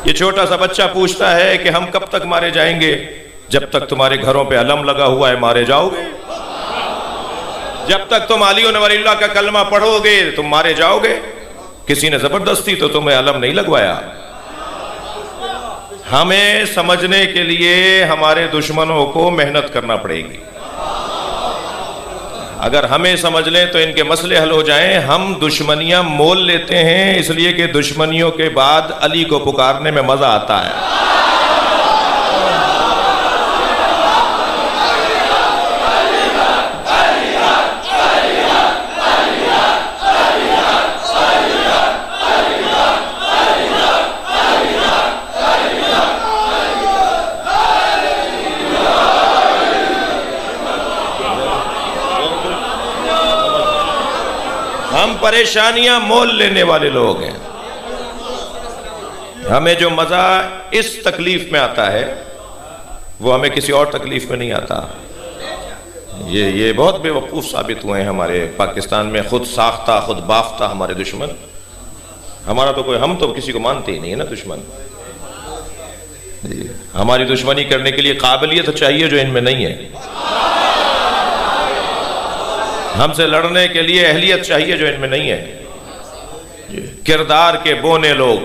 ये छोटा सा बच्चा पूछता है कि हम कब तक मारे जाएंगे? जब तक तुम्हारे घरों पे अलम लगा हुआ है मारे जाओगे। जब तक तुम अली वलील्लाह का कलमा पढ़ोगे तुम मारे जाओगे। किसी ने जबरदस्ती तो तुम्हें अलम नहीं लगवाया। हमें समझने के लिए हमारे दुश्मनों को मेहनत करना पड़ेगी। अगर हमें समझ लें तो इनके मसले हल हो जाएं। हम दुश्मनियां मोल लेते हैं इसलिए कि दुश्मनियों के बाद अली को पुकारने में मजा आता है। हम परेशानियां मोल लेने वाले लोग हैं। हमें जो मजा इस तकलीफ में आता है वो हमें किसी और तकलीफ में नहीं आता। ये बहुत बेवकूफ साबित हुए हैं हमारे पाकिस्तान में, खुद साख्ता खुद बाफ्ता हमारे दुश्मन। हमारा तो कोई, हम तो किसी को मानते ही नहीं है ना दुश्मन। हमारी दुश्मनी करने के लिए काबिलियत चाहिए जो इनमें नहीं है। हमसे लड़ने के लिए अहलियत चाहिए जो इनमें नहीं है। किरदार के बोने लोग,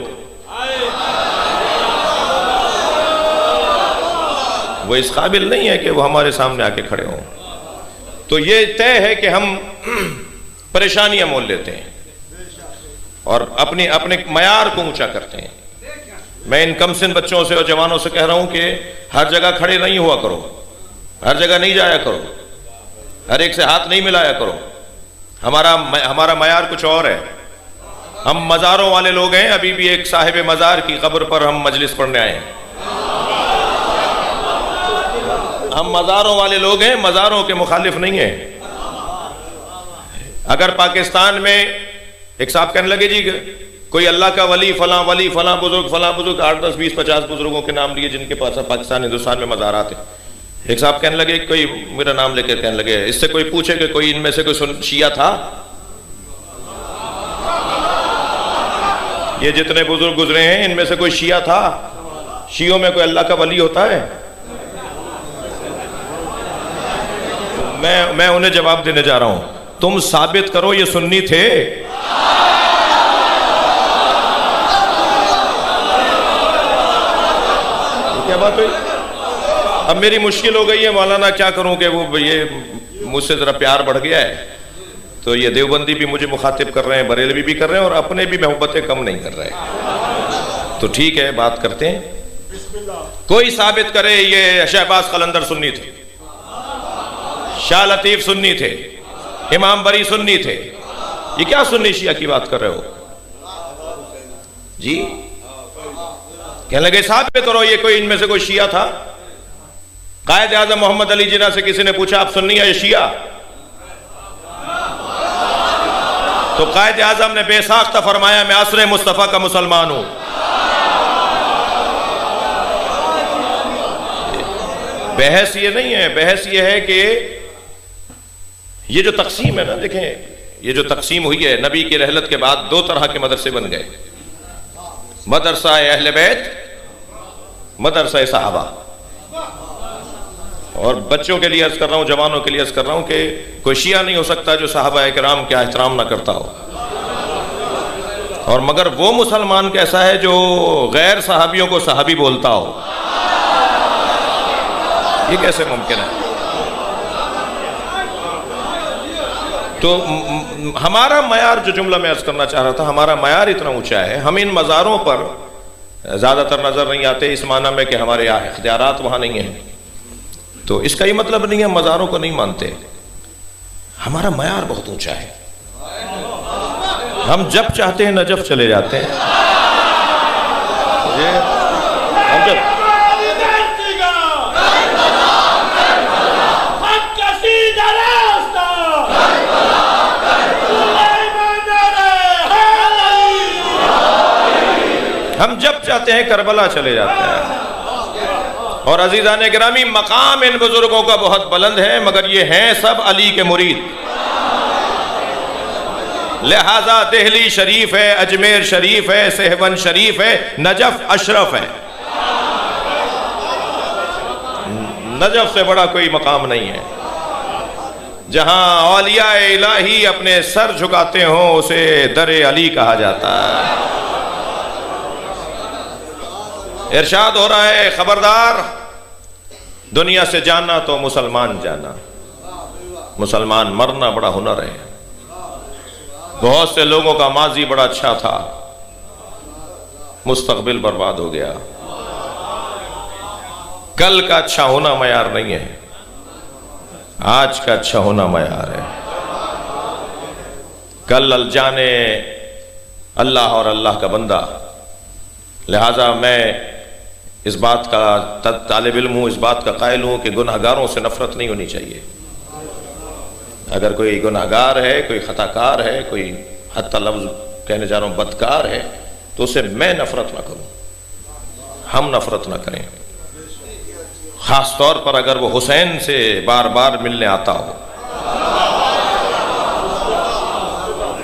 वो इस काबिल नहीं है कि वो हमारे सामने आके खड़े हों। तो ये तय है कि हम परेशानियां मोल लेते हैं और अपने अपने मयार को ऊंचा करते हैं। मैं इन कमसिन बच्चों से और जवानों से कह रहा हूं कि हर जगह खड़े नहीं हुआ करो, हर जगह नहीं जाया करो, हर एक से हाथ नहीं मिलाया करो। हमारा मयार कुछ और है। हम मज़ारों वाले लोग हैं। अभी भी एक साहिब मज़ार की कब्र पर हम मजलिस पढ़ने आए हैं। हम मज़ारों वाले लोग हैं, मज़ारों के मुखालिफ नहीं हैं। अगर पाकिस्तान में एक साहब कहने लगे जी कोई अल्लाह का वली फलां बुजुर्ग 8, 10, 20, 50 बुजुर्गों के नाम लिए जिनके पास पाकिस्तान हिंदुस्तान में मज़ारात हैं। एक साहब कहने लगे, कोई मेरा नाम लेकर कहने लगे, इससे कोई पूछे कि कोई इनमें से कोई शिया था? ये जितने बुजुर्ग गुजरे हैं इनमें से कोई शिया था? शियों में कोई अल्लाह का वली होता है? मैं उन्हें जवाब देने जा रहा हूं, तुम साबित करो ये सुन्नी थे। क्या बात हुई? अब मेरी मुश्किल हो गई है मौलाना, क्या करूं कि वो ये मुझसे जरा प्यार बढ़ गया है तो ये देवबंदी भी मुझे मुखातिब कर रहे हैं, बरेलवी भी कर रहे हैं और अपने भी मोहब्बतें कम नहीं कर रहे। तो ठीक है, बात करते हैं। कोई साबित करे ये शहबाज कलंदर सुन्नी थे, शाह लतीफ सुन्नी थे, इमाम बरी सुन्नी थे। ये क्या सुन्नी शिया की बात कर रहे हो जी? कहने लगे साबित करो ये कोई इनमें से कोई शिया था। कायद आज़म मोहम्मद अली जिन्ना से किसी ने पूछा आप सुन्नी या शिया? तो कायद आज़म ने बेसाख्ता फरमाया मैं असरे मुस्तफ़ा का मुसलमान हूं। बहस ये नहीं है, बहस ये है कि ये जो तकसीम है ना, देखें ये जो तकसीम हुई है, नबी की रहलत के बाद 2 तरह के मदरसे बन गए। मदरसा अहले बैत, मदरसा सहाबा। और बच्चों के लिए अर्ज कर रहा हूं, जवानों के लिए अर्ज कर रहा हूं कि कोई शिया नहीं हो सकता जो सहाबा किराम का एहतराम ना करता हो। और मगर वो मुसलमान कैसा है जो गैर सहाबियों को सहाबी बोलता हो? ये कैसे मुमकिन है? तो हमारा मयार, जो जुमला मैं अर्ज करना चाह रहा था, हमारा मयार इतना ऊंचा है, हम इन मज़ारों पर ज्यादातर नजर नहीं आते इस माना में कि हमारे इख्तियारात वहां नहीं है। तो इसका ये मतलब नहीं है मज़ारों को नहीं मानते। हमारा मयार बहुत ऊंचा है। हम जब चाहते हैं नजफ चले जाते हैं। हम जब चाहते हैं करबला चले जाते हैं। और अजीज़ान गिरामी, मकाम इन बुजुर्गों का बहुत बुलंद है, मगर ये हैं सब अली के मुरीद। लिहाजा दिल्ली शरीफ है, अजमेर शरीफ है, सेहवन शरीफ है, नजफ अशरफ है। नजफ से बड़ा कोई मकाम नहीं है। जहां औलिया इलाही अपने सर झुकाते हो उसे दरे अली कहा जाता है। इरशाद हो रहा है, खबरदार, दुनिया से जाना तो मुसलमान जाना, मुसलमान मरना बड़ा हुनर है। बहुत से लोगों का माजी बड़ा अच्छा था, मुस्तकबिल बर्बाद हो गया। कल का अच्छा होना मयार नहीं है, आज का अच्छा होना मयार है। कल अल जाने अल्लाह और अल्लाह का बंदा। लिहाजा मैं इस बात का तालिब इल्म हूं, इस बात का कायल हूं कि गुनाहगारों से नफरत नहीं होनी चाहिए। अगर कोई गुनाहगार है, कोई खताकार है, कोई हत्ता लफ्ज कहने जा रहा हूं बदकार है, तो उसे मैं नफरत ना करूं, हम नफरत ना करें। खास तौर पर अगर वो हुसैन से बार बार मिलने आता हो,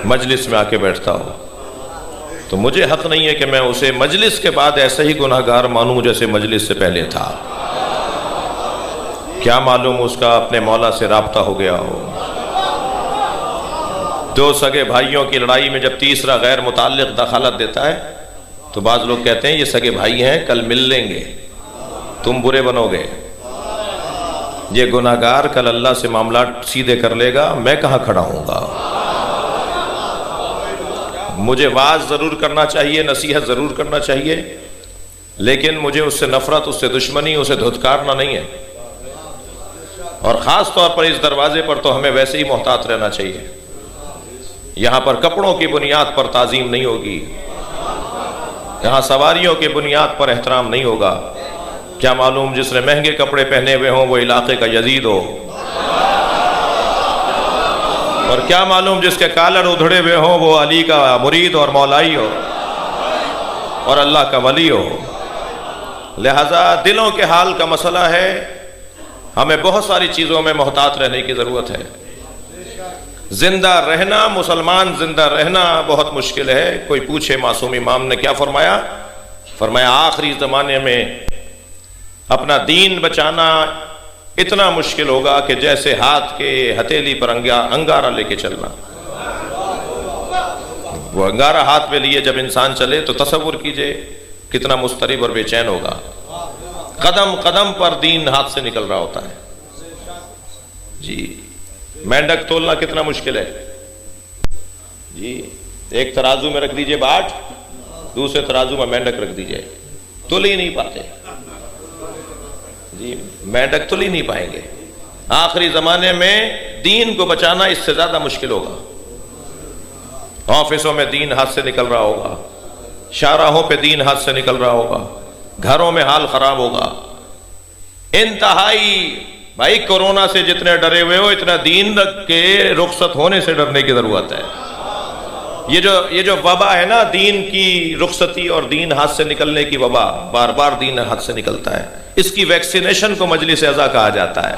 मजलिस में आके बैठता हो, तो मुझे हक नहीं है कि मैं उसे मजलिस के बाद ऐसे ही गुनाहगार मानूं जैसे मजलिस से पहले था। क्या मालूम उसका अपने मौला से राब्ता हो गया हो। दो सगे भाइयों की लड़ाई में जब तीसरा गैर मुताल्लिक दखालत देता है तो बाज लोग कहते हैं ये सगे भाई हैं, कल मिल लेंगे, तुम बुरे बनोगे। ये गुनाहगार कल अल्लाह से मामला सीधे कर लेगा, मैं कहां खड़ा हूंगा। मुझे वाज जरूर करना चाहिए, नसीहत जरूर करना चाहिए, लेकिन मुझे उससे नफरत, उससे दुश्मनी, उसे धुतकारना नहीं है। और खास तौर पर इस दरवाजे पर तो हमें वैसे ही मोहतात रहना चाहिए। यहां पर कपड़ों की बुनियाद पर ताजीम नहीं होगी, यहां सवारियों की बुनियाद पर एहतराम नहीं होगा। क्या मालूम जिसने महंगे कपड़े पहने हुए हों वो इलाके का यजीद हो, और क्या मालूम जिसके कालर उधड़े हुए हों वो अली का मुरीद और मौलाई हो और अल्लाह का वली हो। लिहाजा दिलों के हाल का मसला है, हमें बहुत सारी चीज़ों में मोहतात रहने की ज़रूरत है। जिंदा रहना, मुसलमान जिंदा रहना बहुत मुश्किल है। कोई पूछे मासूम इमाम ने क्या फरमाया? फरमाया आखिरी ज़माने में अपना दीन बचाना इतना मुश्किल होगा कि जैसे हाथ के हथेली पर अंगारा लेके चलना। वो अंगारा हाथ में लिए जब इंसान चले तो तसव्वुर कीजिए कितना मुस्तरिब और बेचैन होगा। कदम कदम पर दीन हाथ से निकल रहा होता है जी। मेंढक तोलना कितना मुश्किल है जी। एक तराजू में रख दीजिए बाट, दूसरे तराजू में मेंढक रख दीजिए, तुल ही नहीं पाते जी, मेंढक तुल ही नहीं पाएंगे। आखिरी जमाने में दीन को बचाना इससे ज्यादा मुश्किल होगा। ऑफिसों में दीन हाथ से निकल रहा होगा, शाहराहों पे दीन हाथ से निकल रहा होगा, घरों में हाल खराब होगा। इंतहाई भाई, कोरोना से जितने डरे हुए हो इतना दीन के रुखसत होने से डरने की जरूरत है। ये जो वबा है ना, दीन की रुखसती और दीन हाथ से निकलने की वबा, बार बार दीन हाथ से निकलता है, इसकी वैक्सीनेशन को मजलिस अज़ा कहा जाता है।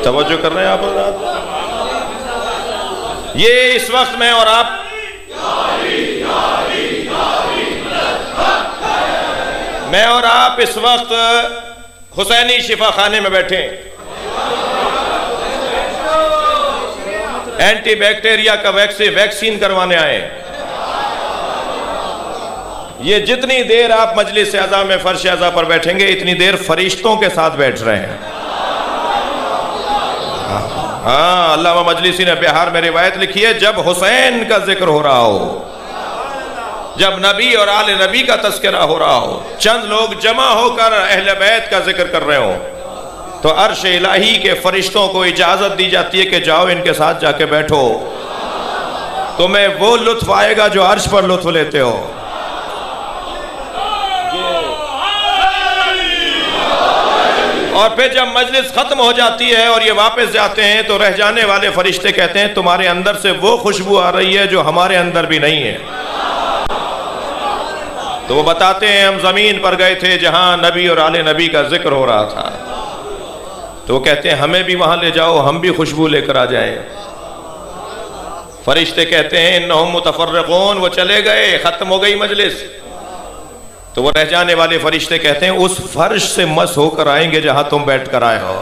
तवज्जो कर रहे हैं आप और आप? ये इस वक्त में और आप मैं और आप इस वक्त हुसैनी शिफा खाने में बैठे, एंटी बैक्टीरिया का वैक्सीन करवाने आए। ये जितनी देर आप मजलिस अज़ा में फर्श अज़ा पर बैठेंगे इतनी देर फरिश्तों के साथ बैठ रहे हैं। हाँ, अल्लामा मजलिसी ने बिहार में रिवायत लिखी है, जब हुसैन का जिक्र हो रहा हो, जब नबी और आले नबी का तस्करा हो रहा हो, चंद लोग जमा होकर अहले बैत का जिक्र कर रहे हो, तो अर्श इलाही के फरिश्तों को इजाजत दी जाती है कि जाओ इनके साथ जाके बैठो, तुम्हें वो लुत्फ आएगा जो अर्श पर लुत्फ लेते हो। और फिर जब मजलिस खत्म हो जाती है और ये वापस जाते हैं तो रह जाने वाले फरिश्ते कहते हैं तुम्हारे अंदर से वो खुशबू आ रही है जो हमारे अंदर भी नहीं है। तो वो बताते हैं हम जमीन पर गए थे जहां नबी और आले नबी का जिक्र हो रहा था। तो वो कहते हैं हमें भी वहां ले जाओ, हम भी खुशबू लेकर आ जाएं। फरिश्ते कहते हैं इन्नहुम मुतफर्रिकून, वो चले गए, खत्म हो गई मजलिस। तो वो रह जाने वाले फरिश्ते कहते हैं उस फर्श से मस होकर आएंगे जहां तुम बैठ कर आए हो।